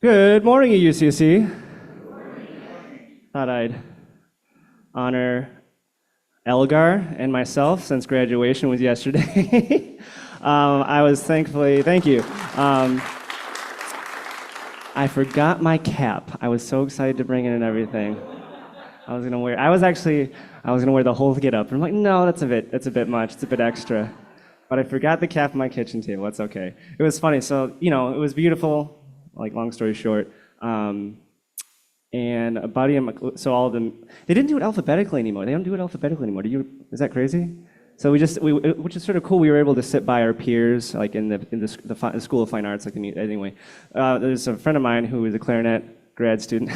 Good morning, UCC. Thought I'd honor Elgar and myself since graduation was yesterday. Thank you. I forgot my cap. I was so excited to bring it and everything. I was gonna wear the whole get up. I'm like, no, that's a bit much. It's a bit extra. But I forgot the cap on my kitchen table. That's okay. It was funny. So, it was beautiful. Like, long story short, and a buddy of mine, so all of them, they didn't do it alphabetically anymore. They don't do it alphabetically anymore. Is that crazy? So which is sort of cool. We were able to sit by our peers, like in the School of Fine Arts, anyway. There's a friend of mine who is a clarinet grad student.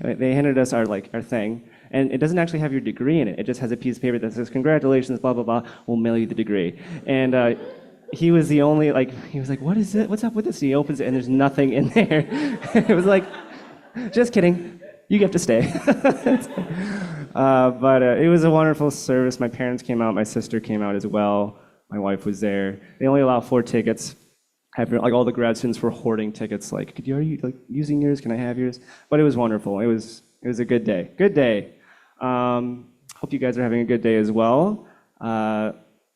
They handed us our thing, and it doesn't actually have your degree in it. It just has a piece of paper that says, "Congratulations, blah blah blah. We'll mail you the degree." And he was the only, he was like, "What is it? What's up with this?" And he opens it, and there's nothing in there. It was like, just kidding. You get to stay. But it was a wonderful service. My parents came out. My sister came out as well. My wife was there. They only allow 4 tickets. All the grad students were hoarding tickets. Are you using yours? Can I have yours? But it was wonderful. It was a good day. Good day. Hope you guys are having a good day as well.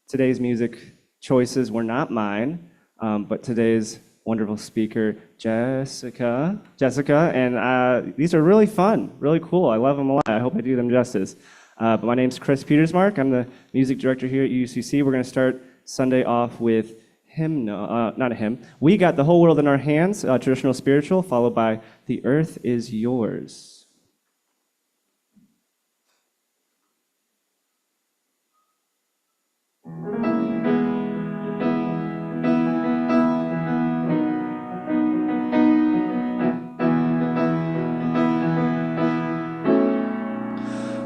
Today's music choices were not mine, but today's wonderful speaker, Jessica, and these are really fun, really cool. I love them a lot. I hope I do them justice. But my name's Chris Petersmark. I'm the music director here at UCC. We're going to start Sunday off with not a hymn. We Got the Whole World in Our Hands, traditional spiritual, followed by The Earth Is Yours.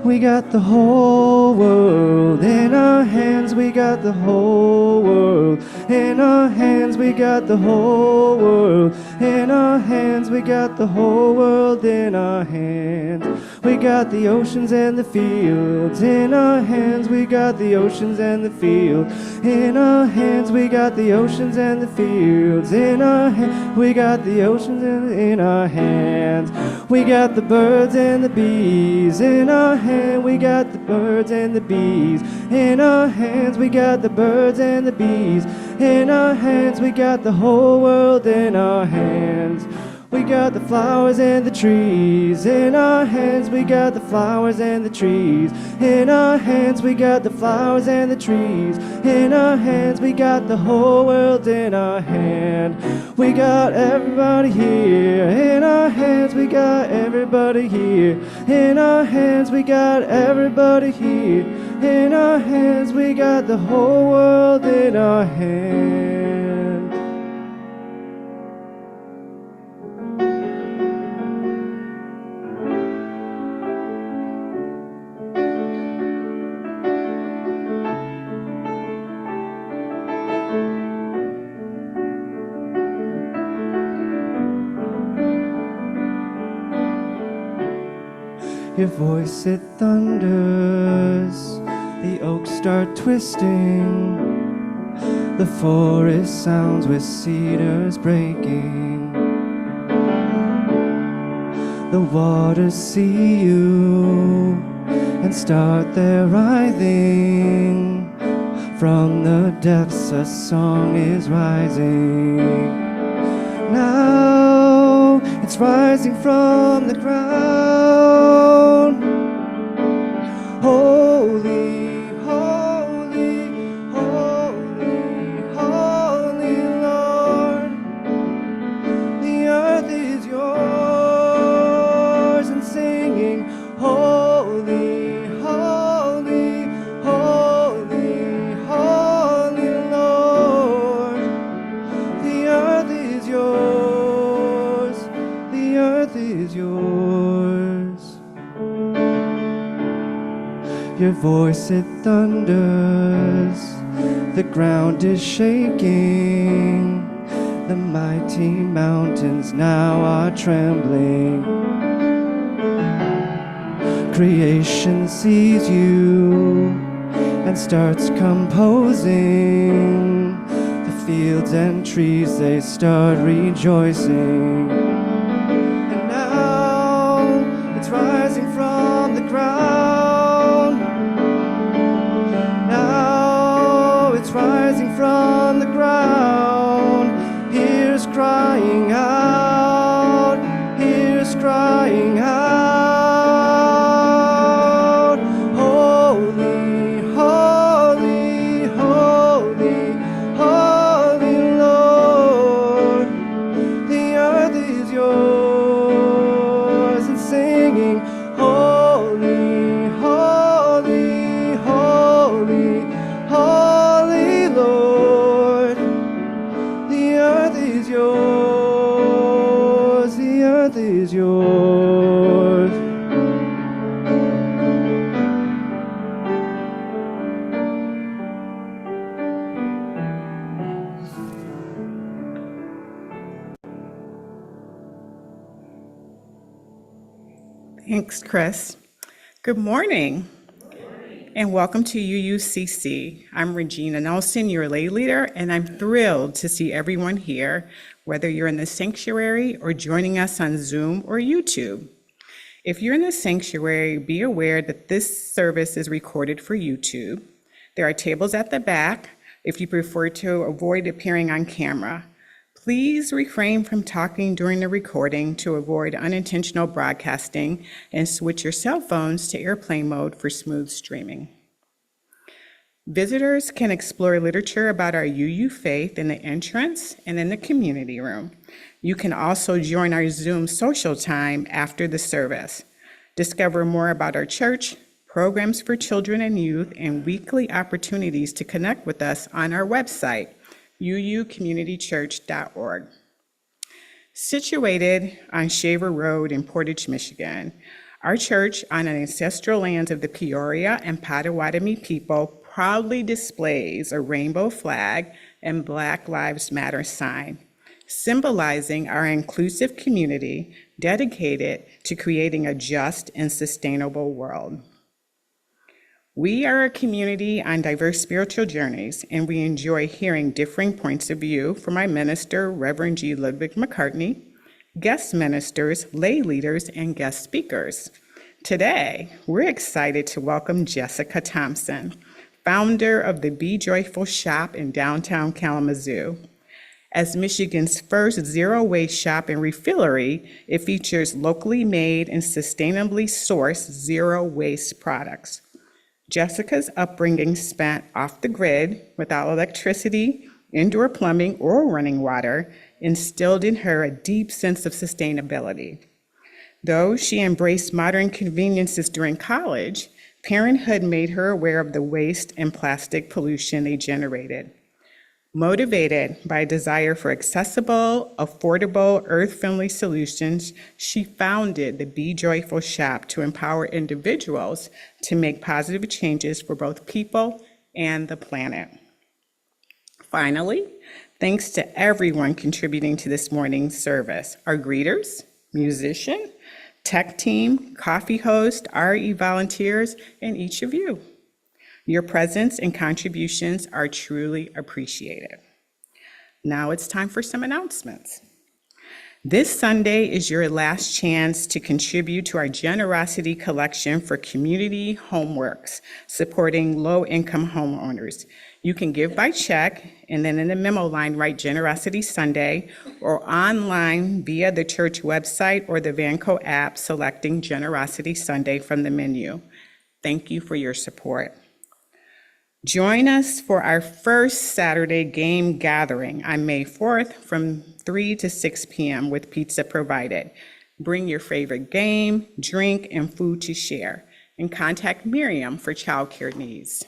We got the whole world in our hands. We got the whole world in our hands. We got the whole world in our hands. We got the whole world in our hands. We got the oceans and the fields in our hands. We got the oceans and the fields in our hands. We got the oceans and the fields in our hands. We got the oceans in our hands. We got the birds and the bees in our hands. We got the birds and the bees in our hands. We got the birds and the bees in our hands. We got the whole world in our hands. We got the flowers and the trees in our hands. We got the flowers and the trees in our hands. We got the flowers and the trees in our hands. We got the whole world in our hand. We got everybody here in our hands. We got everybody here in our hands. We got everybody here in our hands. We got the whole world in our hands. Your voice, it thunders, the oaks start twisting, the forest sounds with cedars breaking. The waters see you and start their writhing. From the depths a song is rising. Now it's rising from the ground. Holy, holy, holy, holy Lord. The earth is yours, and singing holy, holy, holy, holy Lord. The earth is yours. The earth is yours. Your voice, it thunders, the ground is shaking, the mighty mountains now are trembling. Creation sees you and starts composing. The fields and trees, they start rejoicing. singing, holy, holy, holy, holy Lord. The earth is yours, the earth is yours. Thanks, Chris. Good morning, and welcome to UUCC. I'm Regina Nelson, your lay leader, and I'm thrilled to see everyone here, whether you're in the sanctuary or joining us on Zoom or YouTube. If you're in the sanctuary, be aware that this service is recorded for YouTube. There are tables at the back if you prefer to avoid appearing on camera. Please refrain from talking during the recording to avoid unintentional broadcasting, and switch your cell phones to airplane mode for smooth streaming. Visitors can explore literature about our UU faith in the entrance and in the community room. You can also join our Zoom social time after the service. Discover more about our church, programs for children and youth, and weekly opportunities to connect with us on our website, uucommunitychurch.org. Situated on Shaver Road in Portage, Michigan, our church on the ancestral lands of the Peoria and Potawatomi people proudly displays a rainbow flag and Black Lives Matter sign, symbolizing our inclusive community dedicated to creating a just and sustainable world. We are a community on diverse spiritual journeys, and we enjoy hearing differing points of view from our minister, Reverend G. Ludwig McCartney, guest ministers, lay leaders, and guest speakers. Today, we're excited to welcome Jessica Thompson, founder of the Be Joyful shop in downtown Kalamazoo. As Michigan's first zero-waste shop and refillery, it features locally made and sustainably sourced zero-waste products. Jessica's upbringing spent off the grid, without electricity, indoor plumbing, or running water, instilled in her a deep sense of sustainability. Though she embraced modern conveniences during college, parenthood made her aware of the waste and plastic pollution they generated. Motivated by a desire for accessible, affordable, earth-friendly solutions, she founded the Be Joyful shop to empower individuals to make positive changes for both people and the planet. Finally, thanks to everyone contributing to this morning's service: our greeters, musician, tech team, coffee host, RE volunteers, and each of you. Your presence and contributions are truly appreciated. Now it's time for some announcements. This Sunday is your last chance to contribute to our generosity collection for community homeworks, supporting low-income homeowners. You can give by check, and then in the memo line, write Generosity Sunday, or online via the church website or the Vanco app, selecting Generosity Sunday from the menu. Thank you for your support. Join us for our first Saturday game gathering on May 4th from 3 to 6 p.m. with pizza provided. Bring your favorite game, drink, and food to share, and contact Miriam for childcare needs.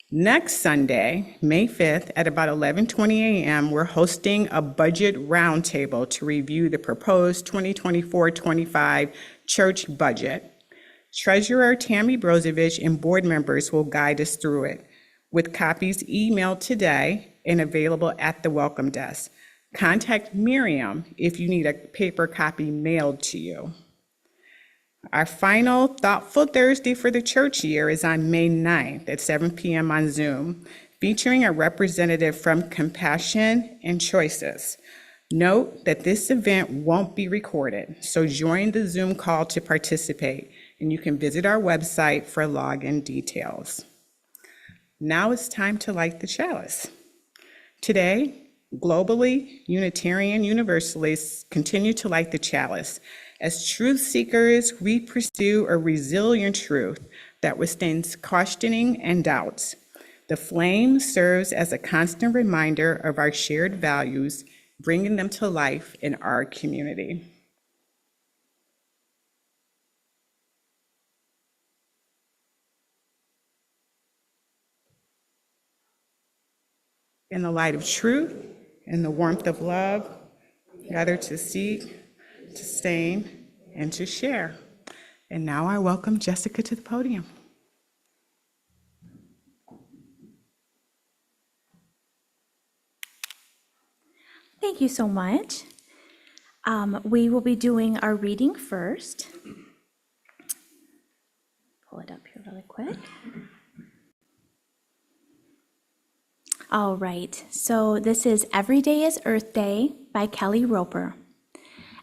Next Sunday, May 5th at about 11:20 a.m., we're hosting a budget roundtable to review the proposed 2024-25 church budget. Treasurer Tammy Brozovich and board members will guide us through it, with copies emailed today and available at the welcome desk. Contact Miriam if you need a paper copy mailed to you. Our final Thoughtful Thursday for the church year is on May 9th at 7 p.m. on Zoom, featuring a representative from Compassion and Choices. Note that this event won't be recorded, so join the Zoom call to participate, and you can visit our website for login details. Now it's time to light the chalice. Today, globally, Unitarian Universalists continue to light the chalice. As truth seekers, we pursue a resilient truth that withstands questioning and doubts. The flame serves as a constant reminder of our shared values, bringing them to life in our community. in the light of truth, in the warmth of love, gather to seek, to sustain, and to share. And now I welcome Jessica to the podium. Thank you so much. We will be doing our reading first. Pull it up here really quick. All right, so this is Every Day is Earth Day by Kelly Roper.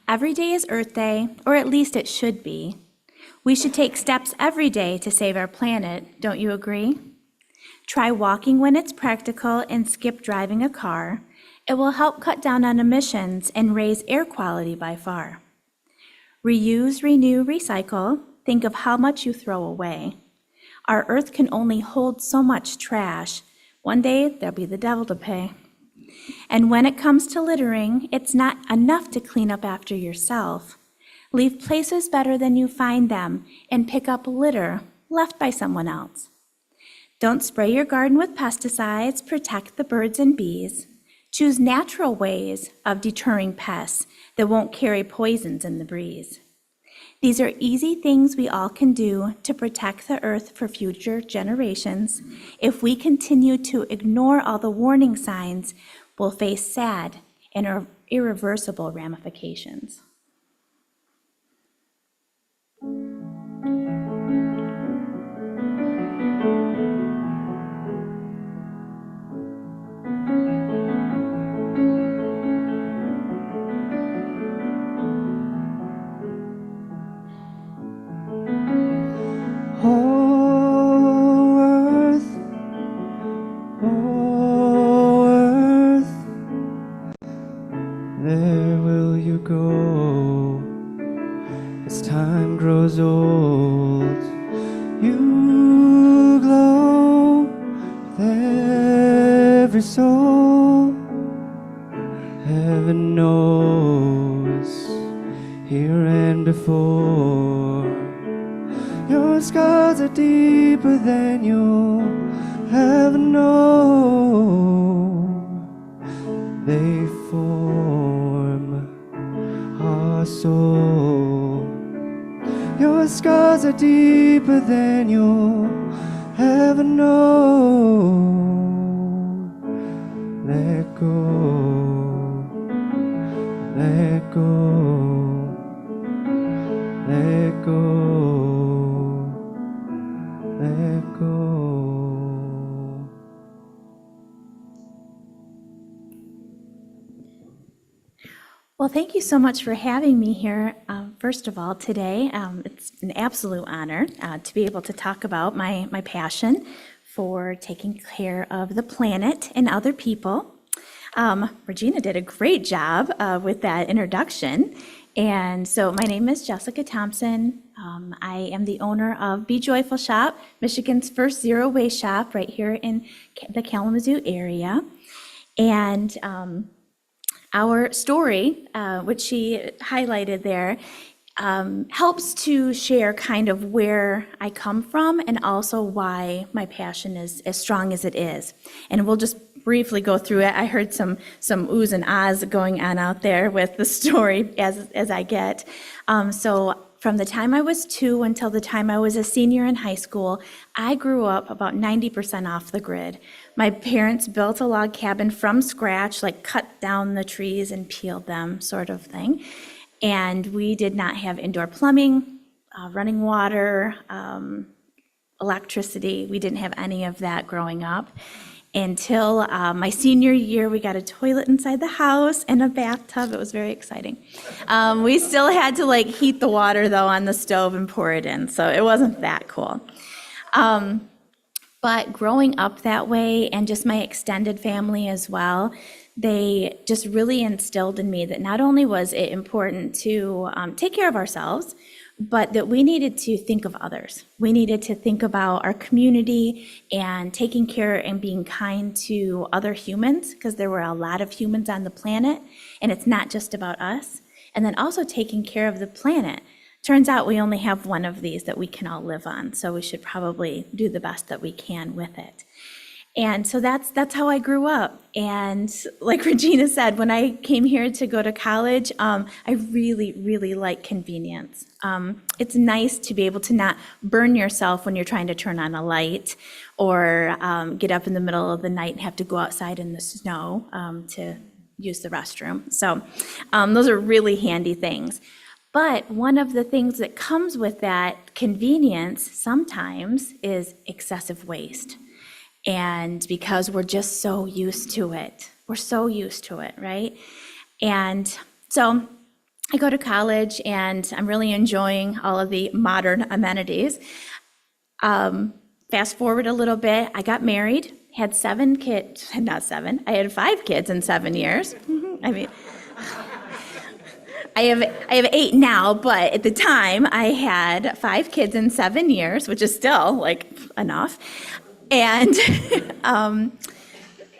Every day is Earth Day, or at least it should be. We should take steps every day to save our planet, don't you agree? Try walking when it's practical and skip driving a car. It will help cut down on emissions and raise air quality by far. Reuse, renew, recycle. Think of how much you throw away. Our Earth can only hold so much trash. One day, there'll be the devil to pay. And when it comes to littering, it's not enough to clean up after yourself. Leave places better than you find them and pick up litter left by someone else. Don't spray your garden with pesticides. Protect the birds and bees. Choose natural ways of deterring pests that won't carry poisons in the breeze. These are easy things we all can do to protect the earth for future generations. If we continue to ignore all the warning signs, we'll face sad and irreversible ramifications. Well, thank you so much for having me here. First of all, today, it's an absolute honor to be able to talk about my passion for taking care of the planet and other people. Regina did a great job with that introduction. And so my name is Jessica Thompson. I am the owner of Be Joyful Shop, Michigan's first zero waste shop right here in the Kalamazoo area. And our story, which she highlighted there, helps to share kind of where I come from and also why my passion is as strong as it is. And we'll just briefly go through it. I heard some oohs and ahs going on out there with the story as I get. So from the time I was 2 until the time I was a senior in high school, I grew up about 90% off the grid. My parents built a log cabin from scratch, like cut down the trees and peeled them, sort of thing. And we did not have indoor plumbing, running water, electricity. We didn't have any of that growing up. Until my senior year, we got a toilet inside the house and a bathtub. It was very exciting. We still had to heat the water though on the stove and pour it in, so it wasn't that cool. But growing up that way, and just my extended family as well, they just really instilled in me that not only was it important to take care of ourselves, but that we needed to think of others. We needed to think about our community and taking care and being kind to other humans, because there were a lot of humans on the planet, and it's not just about us. And then also taking care of the planet. Turns out we only have one of these that we can all live on, so we should probably do the best that we can with it. And so that's how I grew up. And like Regina said, when I came here to go to college, I really, really like convenience. It's nice to be able to not burn yourself when you're trying to turn on a light or get up in the middle of the night and have to go outside in the snow to use the restroom. So those are really handy things. But one of the things that comes with that convenience sometimes is excessive waste. And because we're just so used to it, right? And so I go to college and I'm really enjoying all of the modern amenities. Fast forward a little bit, I got married, had 7 kids, not 7, I had 5 kids in 7 years. I mean, I have 8 now, but at the time I had 5 kids in 7 years, which is still like enough. And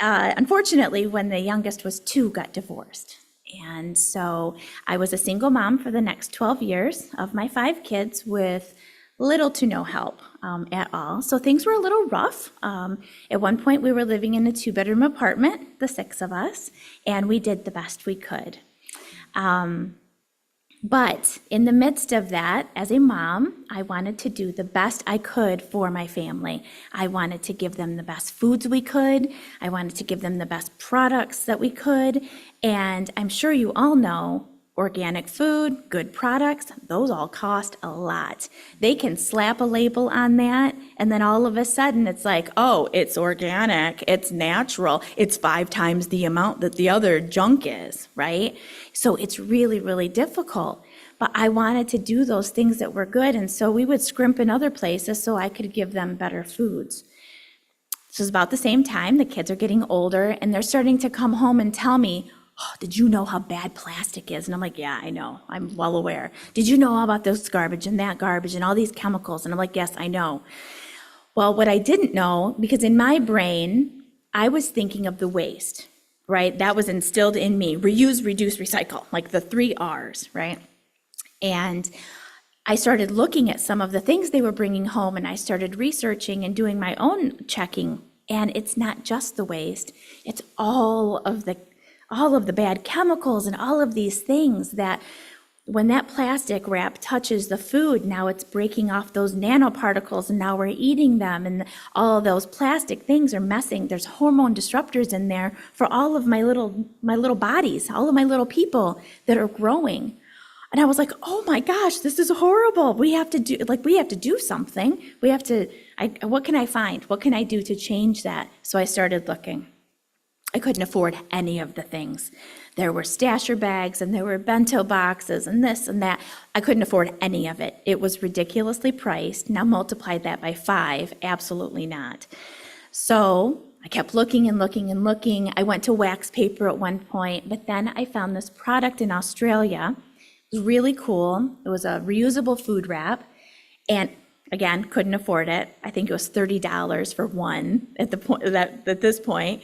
unfortunately, when the youngest was 2, got divorced. And so I was a single mom for the next 12 years of my 5 kids with little to no help at all. So things were a little rough. At one point, we were living in a 2-bedroom apartment, the 6 of us, and we did the best we could. But in the midst of that, as a mom, I wanted to do the best I could for my family. I wanted to give them the best foods we could. I wanted to give them the best products that we could. And I'm sure you all know organic food, good products, those all cost a lot. They can slap a label on that, and then all of a sudden it's like, oh, it's organic, it's natural, it's 5 times the amount that the other junk is, right? So it's really, really difficult. But I wanted to do those things that were good, and so we would scrimp in other places so I could give them better foods. This was about the same time the kids are getting older, and they're starting to come home and tell me, oh, did you know how bad plastic is? And I'm like, yeah, I know. I'm well aware. Did you know about this garbage and that garbage and all these chemicals? And I'm like, yes, I know. Well, what I didn't know, because in my brain, I was thinking of the waste, right? That was instilled in me. Reuse, reduce, recycle, like the 3 R's, right? And I started looking at some of the things they were bringing home, and I started researching and doing my own checking. And it's not just the waste. It's all of the bad chemicals and all of these things that when that plastic wrap touches the food, now it's breaking off those nanoparticles and now we're eating them, and all of those plastic things are messing. There's hormone disruptors in there for all of my little bodies, all of my little people that are growing. And I was like, oh my gosh, this is horrible. We have to do something. What can I find? What can I do to change that? So I started looking. I couldn't afford any of the things. There were stasher bags and there were bento boxes and this and that. I couldn't afford any of it. It was ridiculously priced. Now multiply that by 5, absolutely not. So I kept looking and looking and looking. I went to wax paper at one point, but then I found this product in Australia. It was really cool. It was a reusable food wrap, and again, couldn't afford it. I think it was $30 for one at this point.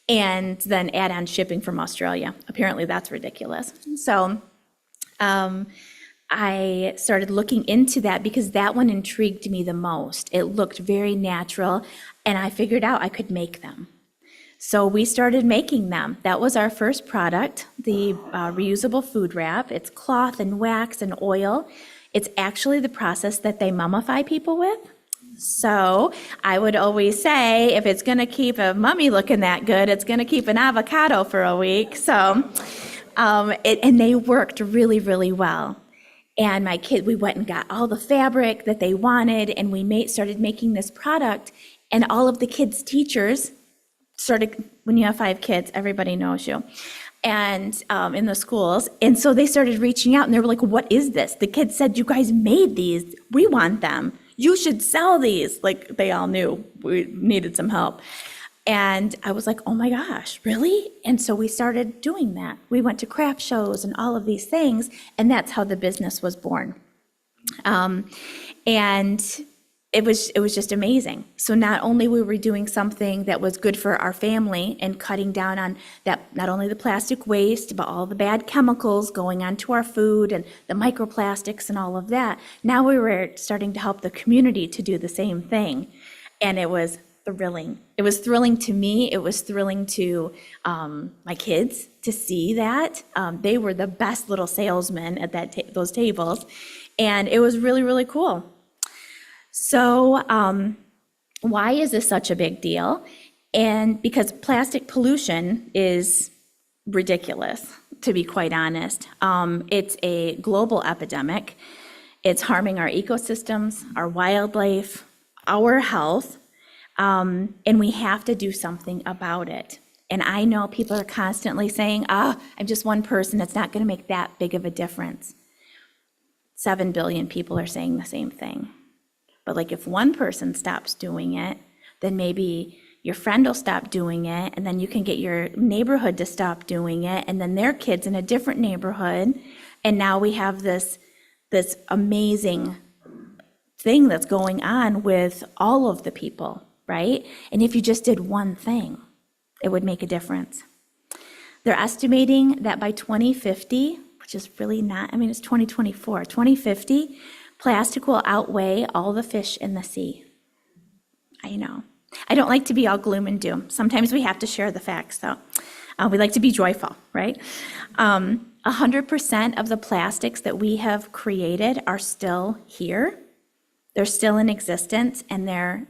And then add on shipping from Australia. Apparently that's ridiculous. So I started looking into that because that one intrigued me the most. It looked very natural, and I figured out I could make them. So we started making them. That was our first product, the reusable food wrap. It's cloth and wax and oil. It's actually the process that they mummify people with. So I would always say, if it's going to keep a mummy looking that good, it's going to keep an avocado for a week. So, and they worked really, really well. And my kid, we went and got all the fabric that they wanted, and we started making this product. And all of the kids' teachers started, when you have 5 kids, everybody knows you. And in the schools. And so they started reaching out, and they were like, what is this? The kids said, you guys made these. We want them. You should sell these. Like, they all knew we needed some help. And I was like, oh my gosh, really? And so we started doing that. We went to craft shows and all of these things, and that's how the business was born. And it was just amazing. So not only were we doing something that was good for our family and cutting down on that, not only the plastic waste, but all the bad chemicals going onto our food and the microplastics and all of that. Now we were starting to help the community to do the same thing. And it was thrilling. It was thrilling to me. It was thrilling to my kids to see that. They were the best little salesmen at those tables. And it was really, really cool. So why is this such a big deal? And because plastic pollution is ridiculous, to be quite honest. It's a global epidemic. It's harming our ecosystems, our wildlife, our health, and we have to do something about it. And I know people are constantly saying, I'm just one person, it's not going to make that big of a difference. 7 billion people are saying the same thing. But like if one person stops doing it, then maybe your friend will stop doing it, and then you can get your neighborhood to stop doing it, and then their kids in a different neighborhood, and now we have this amazing thing that's going on with all of the people, right? And if you just did one thing, it would make a difference. They're estimating that by 2050, which is really not, I mean, it's 2024, 2050, plastic will outweigh all the fish in the sea. I know. I don't like to be all gloom and doom. Sometimes we have to share the facts, though. We like to be joyful, right? 100% of the plastics that we have created are still here. They're still in existence, and they're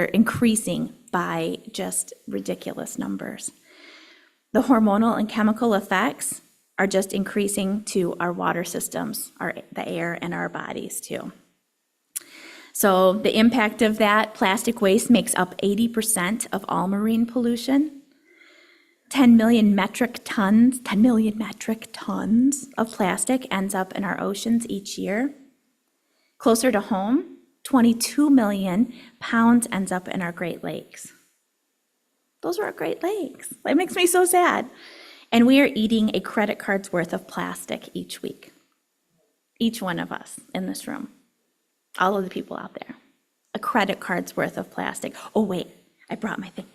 increasing by just ridiculous numbers. The hormonal and chemical effects are just increasing to our water systems, the air, and our bodies too. So the impact of that, plastic waste makes up 80% of all marine pollution. 10 million metric tons of plastic ends up in our oceans each year. Closer to home, 22 million pounds ends up in our Great Lakes. Those are our Great Lakes. That makes me so sad. And we are eating a credit card's worth of plastic each week. Each one of us in this room. All of the people out there. A credit card's worth of plastic. Oh, wait, I brought my thing.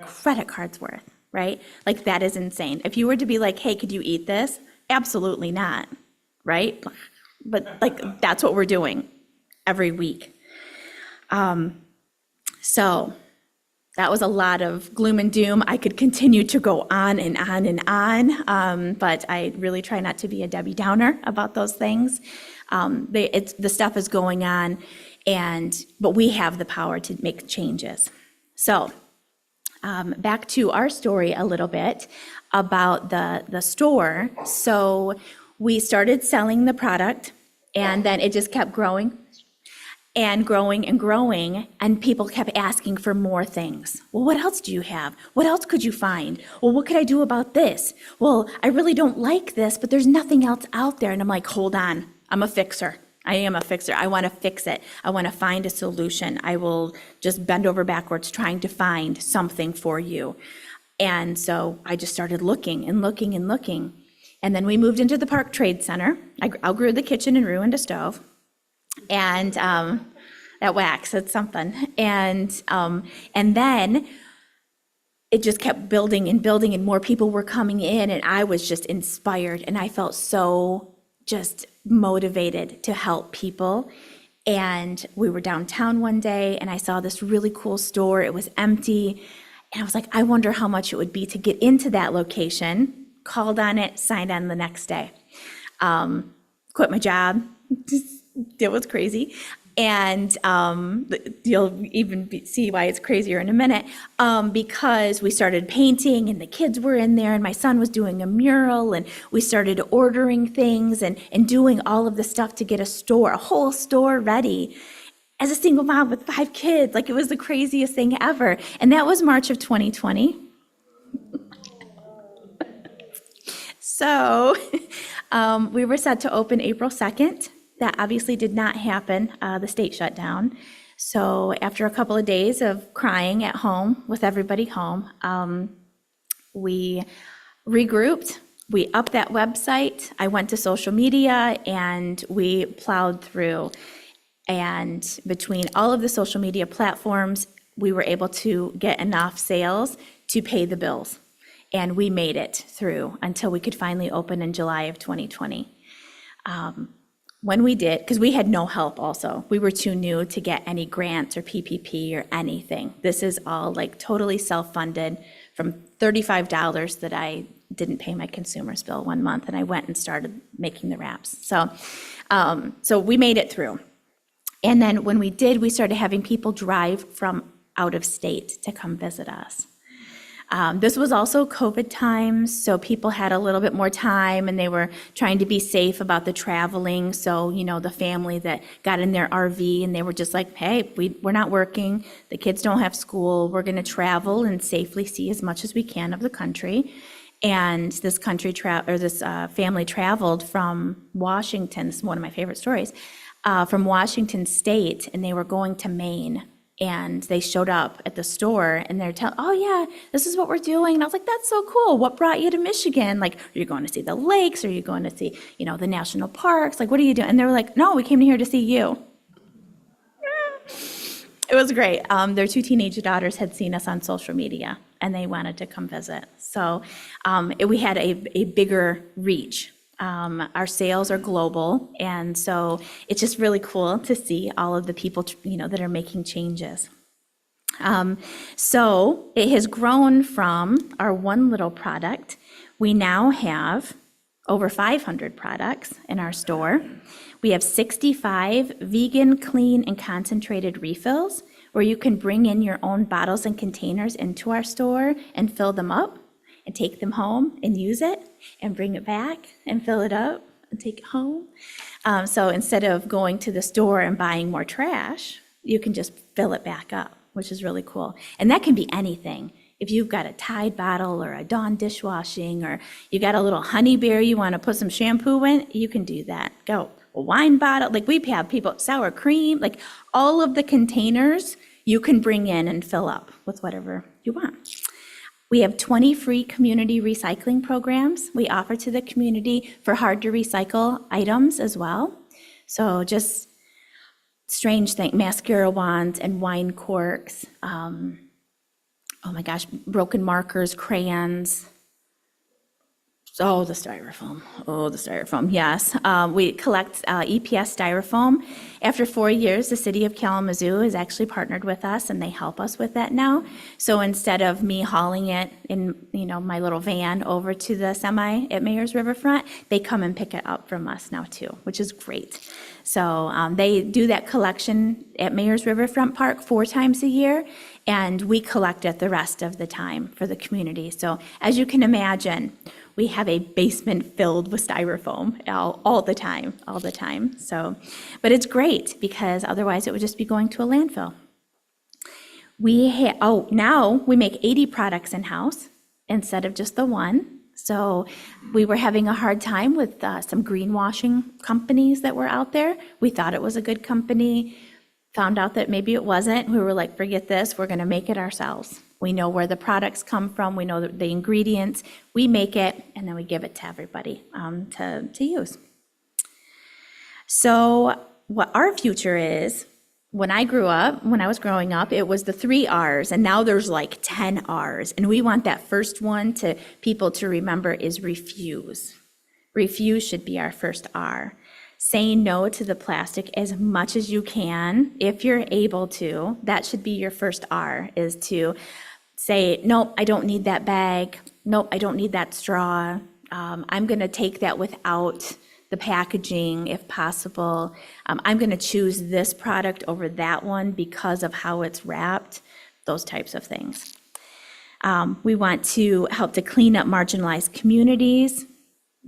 Credit card's worth, right? Like, that is insane. If you were to be like, hey, could you eat this? Absolutely not, right? But like, that's what we're doing every week. So that was a lot of gloom and doom. I could continue to go on and on and on, but I really try not to be a Debbie Downer about those things. The stuff is going on, but we have the power to make changes. So back to our story a little bit about the store. So we started selling the product, and then it just kept growing and growing and growing, and people kept asking for more things. Well, what else do you have? What else could you find? Well, what could I do about this? Well, I really don't like this, but there's nothing else out there. And I'm like, hold on, I'm a fixer. I am a fixer. I want to fix it. I want to find a solution. I will just bend over backwards trying to find something for you. And so I just started looking and looking and looking. And then we moved into the Park Trade Center. I outgrew the kitchen and ruined a stove. And that wax, it's something. And then it just kept building and building, and more people were coming in, and I was just inspired, and I felt so just motivated to help people. And we were downtown one day, and I saw this really cool store. It was empty, and I was like, I wonder how much it would be to get into that location. Called on it, signed on the next day. Quit my job. It was crazy. And you'll even see why it's crazier in a minute, because we started painting, and the kids were in there, and my son was doing a mural, and we started ordering things and doing all of the stuff to get a whole store ready as a single mom with 5 kids. Like, it was the craziest thing ever. And that was March of 2020. So we were set to open April 2nd. That obviously did not happen. The state shut down. So after a couple of days of crying at home with everybody home, we regrouped. We upped that website. I went to social media, and we plowed through. And between all of the social media platforms, we were able to get enough sales to pay the bills. And we made it through until we could finally open in July of 2020. when we did, because we had no help also. We were too new to get any grants or PPP or anything. This is all like totally self-funded from $35 that I didn't pay my consumer's bill one month, and I went and started making the wraps. So we made it through. And then when we did, we started having people drive from out of state to come visit us. This was also COVID times, so people had a little bit more time and they were trying to be safe about the traveling. So, the family that got in their RV and they were just like, hey, we're not working, the kids don't have school, we're gonna travel and safely see as much as we can of the country. And this family traveled from Washington, this is one of my favorite stories, from Washington State, and they were going to Maine. And they showed up at the store and they're telling, oh yeah, this is what we're doing. And I was like, that's so cool. What brought you to Michigan? Like, are you going to see the lakes? Are you going to see, the national parks? Like, what are you doing? And they were like, no, we came here to see you. It was great. Their 2 teenage daughters had seen us on social media and they wanted to come visit. So we had a bigger reach. Our sales are global, and so it's just really cool to see all of the people, that are making changes. So it has grown from our one little product. We now have over 500 products in our store. We have 65 vegan, clean, and concentrated refills where you can bring in your own bottles and containers into our store and fill them up and take them home and use it and bring it back and fill it up and take it home. So instead of going to the store and buying more trash, you can just fill it back up, which is really cool. And that can be anything. If you've got a Tide bottle or a Dawn dishwashing, or you got a little honey bear you want to put some shampoo in, you can do that. Go. A wine bottle, like we have people, sour cream, like all of the containers you can bring in and fill up with whatever you want. We have 20 free community recycling programs we offer to the community for hard to recycle items as well. So just strange things, mascara wands and wine corks, oh my gosh, broken markers, crayons. Oh, the styrofoam, yes. We collect EPS styrofoam. After 4 years, the city of Kalamazoo has actually partnered with us and they help us with that now. So instead of me hauling it in, my little van over to the semi at Mayor's Riverfront, they come and pick it up from us now too, which is great. So they do that collection at Mayor's Riverfront Park 4 times a year, and we collect it the rest of the time for the community. So as you can imagine, we have a basement filled with styrofoam all the time. So, but it's great because otherwise it would just be going to a landfill. Now we make 80 products in-house instead of just the one. So we were having a hard time with some greenwashing companies that were out there. We thought it was a good company, found out that maybe it wasn't. We were like, forget this, we're gonna make it ourselves. We know where the products come from, we know the ingredients, we make it, and then we give it to everybody to use. So what our future is, when I was growing up, it was the 3 R's, and now there's like 10 R's, and we want that first one to people to remember is refuse. Refuse should be our first R. Saying no to the plastic as much as you can, if you're able to, that should be your first R, is to say, nope, I don't need that bag. Nope, I don't need that straw. I'm gonna take that without the packaging if possible. I'm gonna choose this product over that one because of how it's wrapped, those types of things. We want to help to clean up marginalized communities,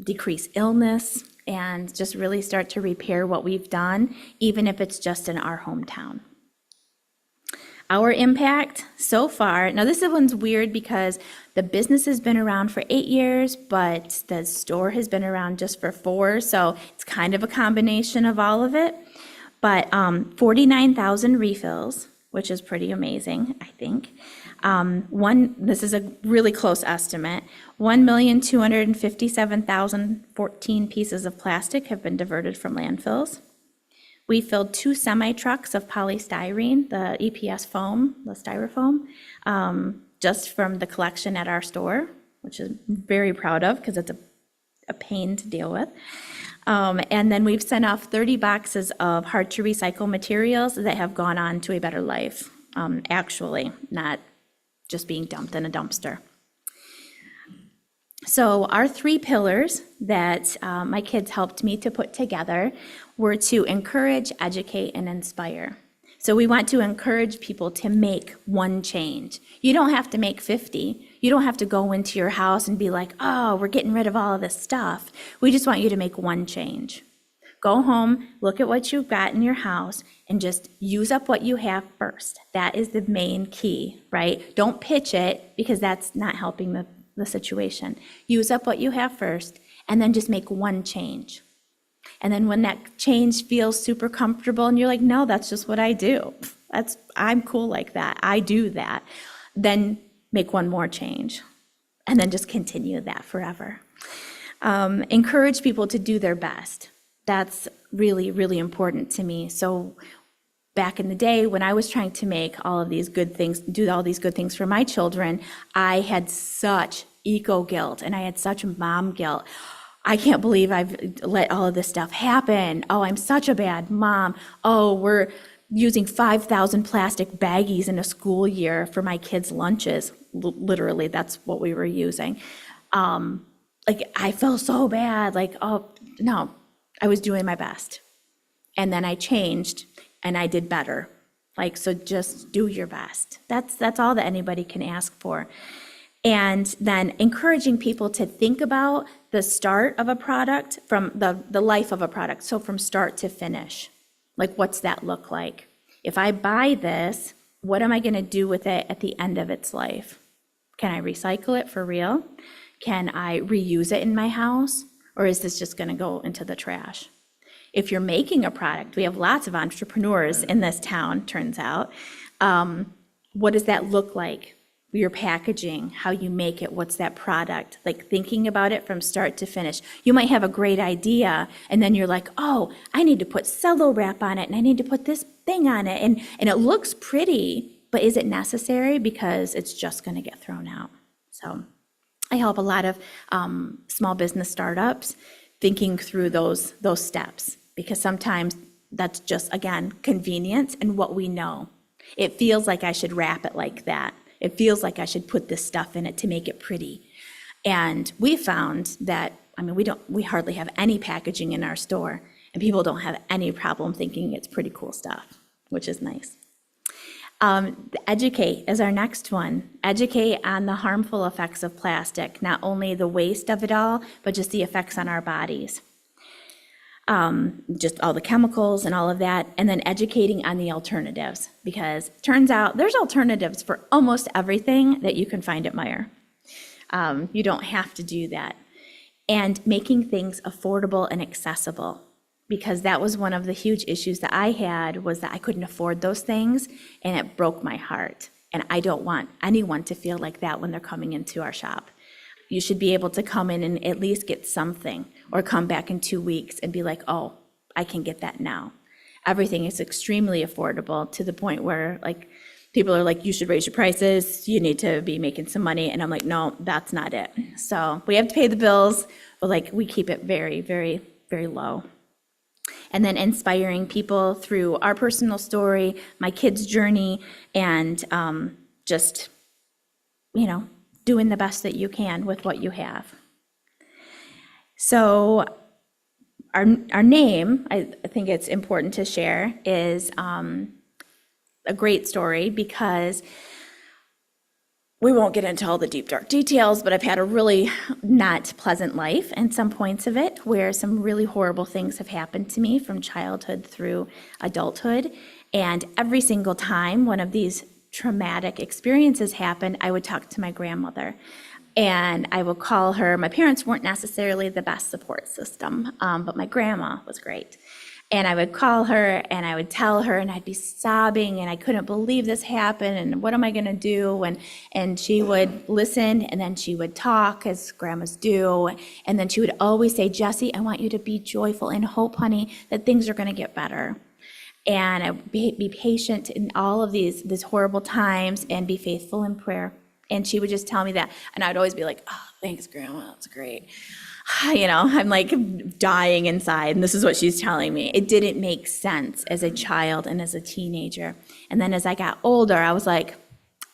decrease illness, and just really start to repair what we've done, even if it's just in our hometown. Our impact so far, now this one's weird because the business has been around for 8 years, but the store has been around just for 4, so it's kind of a combination of all of it. But 49,000 refills, which is pretty amazing, I think. This is a really close estimate, 1,257,014 pieces of plastic have been diverted from landfills. We filled 2 semi-trucks of polystyrene, the EPS foam, the styrofoam, just from the collection at our store, which I'm very proud of because it's a pain to deal with. And then we've sent off 30 boxes of hard to recycle materials that have gone on to a better life, actually, not just being dumped in a dumpster. So our 3 pillars that my kids helped me to put together were to encourage, educate, and inspire. So we want to encourage people to make one change. You don't have to make 50. You don't have to go into your house and be like, oh, we're getting rid of all of this stuff. We just want you to make one change. Go home, look at what you've got in your house, and just use up what you have first. That is the main key, right? Don't pitch it, because that's not helping the situation. Use up what you have first, and then just make one change. And then when that change feels super comfortable and you're like, no, that's just what I do. I'm cool like that. I do that. Then make one more change, and then just continue that forever. Encourage people to do their best. That's really, really important to me. So back in the day when I was trying to make all of these good things, do all these good things for my children, I had such eco guilt and I had such mom guilt. I can't believe I've let all of this stuff happen. Oh, I'm such a bad mom. Oh, we're using 5,000 plastic baggies in a school year for my kids' lunches. Literally, that's what we were using. I felt so bad. Oh, no, I was doing my best. And then I changed and I did better. So just do your best. That's all that anybody can ask for. And then encouraging people to think about the start of a product from the life of a product. So from start to finish, what's that look like? If I buy this, what am I going to do with it at the end of its life? Can I recycle it for real? Can I reuse it in my house? Or is this just going to go into the trash? If you're making a product, we have lots of entrepreneurs in this town, turns out. What does that look like? Your packaging, how you make it, what's that product? Thinking about it from start to finish. You might have a great idea, and then you're like, oh, I need to put cello wrap on it, and I need to put this thing on it, and it looks pretty, but is it necessary? Because it's just going to get thrown out. So I help a lot of small business startups thinking through those steps, because sometimes that's just, again, convenience and what we know. It feels like I should wrap it like that. It feels like I should put this stuff in it to make it pretty. And we found that, we hardly have any packaging in our store, and people don't have any problem thinking it's pretty cool stuff, which is nice. Educate is our next one. Educate on the harmful effects of plastic, not only the waste of it all, but just the effects on our bodies. Just all the chemicals and all of that, and then educating on the alternatives, because it turns out there's alternatives for almost everything that you can find at Meijer. You don't have to do that. And making things affordable and accessible, because that was one of the huge issues that I had, was that I couldn't afford those things, and it broke my heart. And I don't want anyone to feel like that when they're coming into our shop. You should be able to come in and at least get something, or come back in 2 weeks and be like, oh, I can get that now. Everything is extremely affordable, to the point where people are like, you should raise your prices, you need to be making some money. And I'm like, no, that's not it. So we have to pay the bills, but we keep it very, very, very low. And then inspiring people through our personal story, my kids' journey, and just, doing the best that you can with what you have. So our name, I think it's important to share, is a great story, because we won't get into all the deep, dark details, but I've had a really not pleasant life, and some points of it where some really horrible things have happened to me from childhood through adulthood. And every single time one of these traumatic experiences happened, I would talk to my grandmother, and I would call her. My parents weren't necessarily the best support system, but my grandma was great. And I would call her and I would tell her, and I'd be sobbing, and I couldn't believe this happened, and what am I gonna do? And she would listen, and then she would talk, as grandmas do, and then she would always say, Jessie, I want you to be joyful and hope, honey, that things are gonna get better. And I would be patient in all of these horrible times, and be faithful in prayer. And she would just tell me that, and I'd always be like, oh, thanks, Grandma, that's great. I'm like dying inside, and this is what she's telling me. It didn't make sense as a child and as a teenager. And then as I got older, I was like,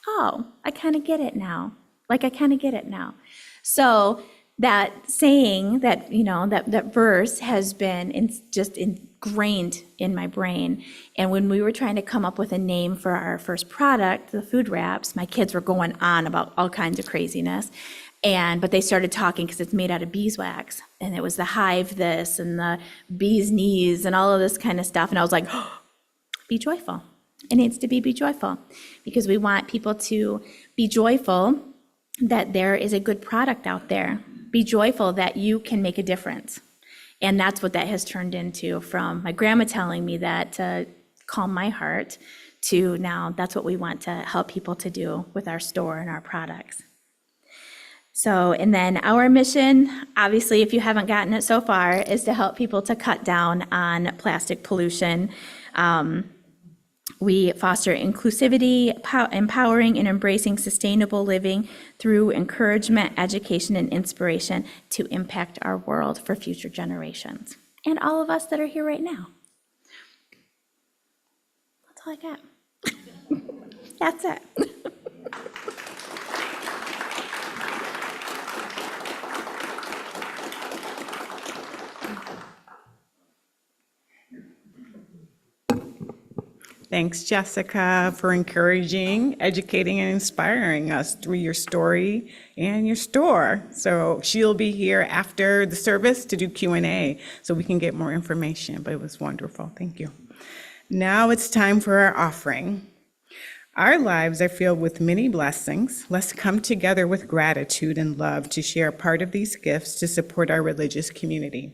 oh, I kind of get it now. Like, I kind of get it now. So that saying, that verse has been just ingrained in my brain. And when we were trying to come up with a name for our first product, the food wraps, my kids were going on about all kinds of craziness. But they started talking because it's made out of beeswax, and it was the hive this and the bee's knees and all of this kind of stuff. And I was like, oh, be joyful. It needs to be joyful, because we want people to be joyful that there is a good product out there. Be joyful that you can make a difference. And that's what that has turned into, from my grandma telling me that to calm my heart, to now that's what we want to help people to do with our store and our products. So, and then our mission, obviously, if you haven't gotten it so far, is to help people to cut down on plastic pollution. We foster inclusivity, empowering and embracing sustainable living through encouragement, education, and inspiration to impact our world for future generations. And all of us that are here right now. That's all I got. That's it. Thanks, Jessica, for encouraging, educating, and inspiring us through your story and your store. So she'll be here after the service to do Q&A so we can get more information, but it was wonderful. Thank you. Now it's time for our offering. Our lives are filled with many blessings. Let's come together with gratitude and love to share part of these gifts to support our religious community.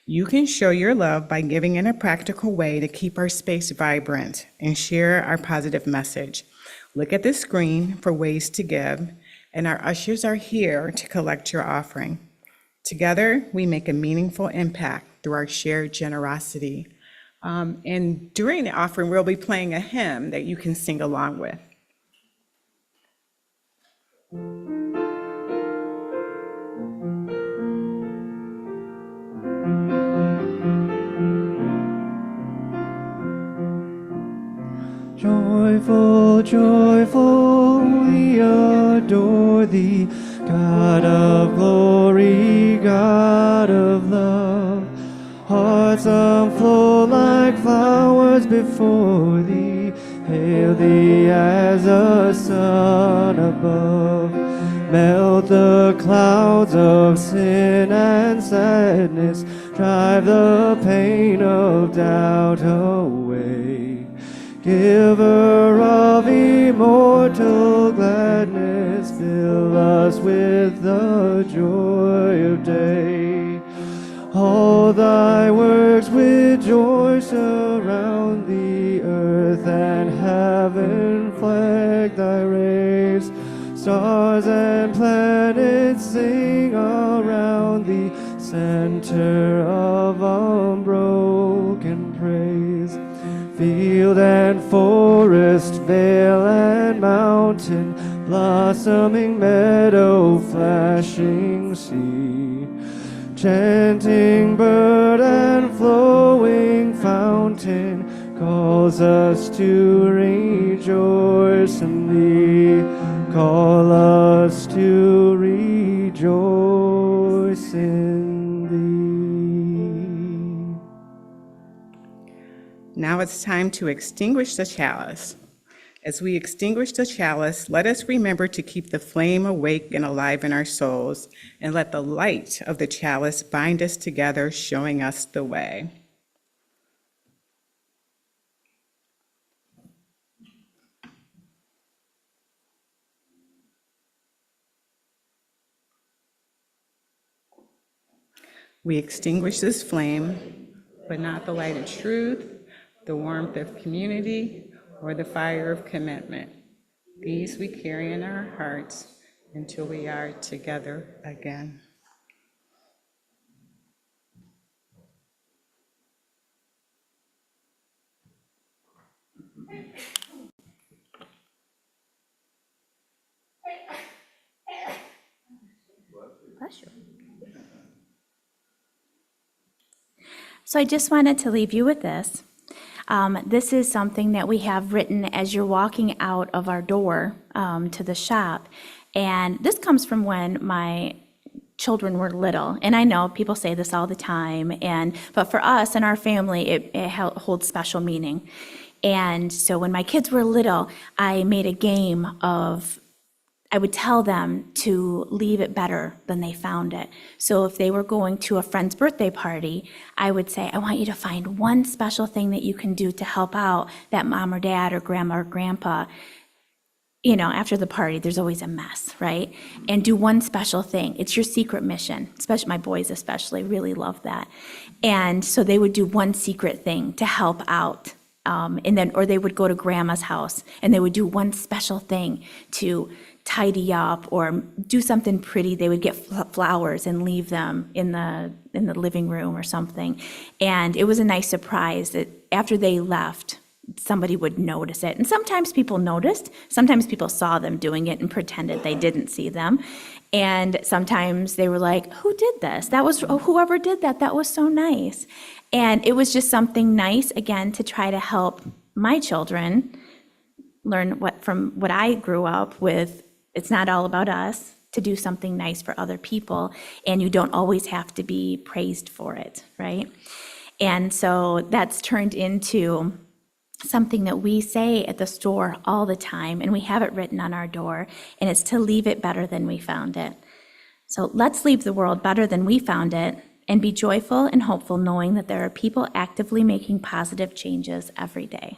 You can show your love by giving in a practical way to keep our space vibrant and share our positive message. Look at the screen for ways to give, and our ushers are here to collect your offering. Together, we make a meaningful impact through our shared generosity. And during the offering, we'll be playing a hymn that you can sing along with. Joyful, joyful, we adore thee, God of glory, God of love. Hearts flow like flowers before thee, hail thee as a sun above. Melt the clouds of sin and sadness, drive the pain of doubt away. Giver of immortal gladness, fill us with the joy of day. All thy works with joy surround the earth, and heaven flag thy rays. Stars and planets sing around thee, center of unbroken praise. Field and forest, vale and mountain, blossoming meadow, flashing sea, chanting bird and flowing fountain, calls us to rejoice in thee, call us to rejoice in thee. Now it's time to extinguish the chalice. As we extinguish the chalice, let us remember to keep the flame awake and alive in our souls, and let the light of the chalice bind us together, showing us the way. We extinguish this flame, but not the light of truth, the warmth of community, or the fire of commitment. These we carry in our hearts until we are together again. Bless you. So I just wanted to leave you with this. This is something that we have written as you're walking out of our door to the shop. And this comes from when my children were little. And I know people say this all the time, but for us and our family, it holds special meaning. And so when my kids were little, I made a game of, I would tell them to leave it better than they found it. So if they were going to a friend's birthday party, I would say, I want you to find one special thing that you can do to help out that mom or dad or grandma or grandpa. You know, after the party, there's always a mess, right? And do one special thing. It's your secret mission. Especially my boys especially really love that. And so they would do one secret thing to help out. Or they would go to grandma's house and they would do one special thing to tidy up or do something pretty. They would get flowers and leave them in the living room or something. And it was a nice surprise that after they left, somebody would notice it. And sometimes people noticed, sometimes people saw them doing it and pretended they didn't see them. And sometimes they were like, who did this? Whoever did that, that was so nice. And it was just something nice, again, to try to help my children learn from what I grew up with. It's not all about us, to do something nice for other people, and you don't always have to be praised for it, right? And so that's turned into something that we say at the store all the time, and we have it written on our door, and it's to leave it better than we found it. So let's leave the world better than we found it, and be joyful and hopeful knowing that there are people actively making positive changes every day.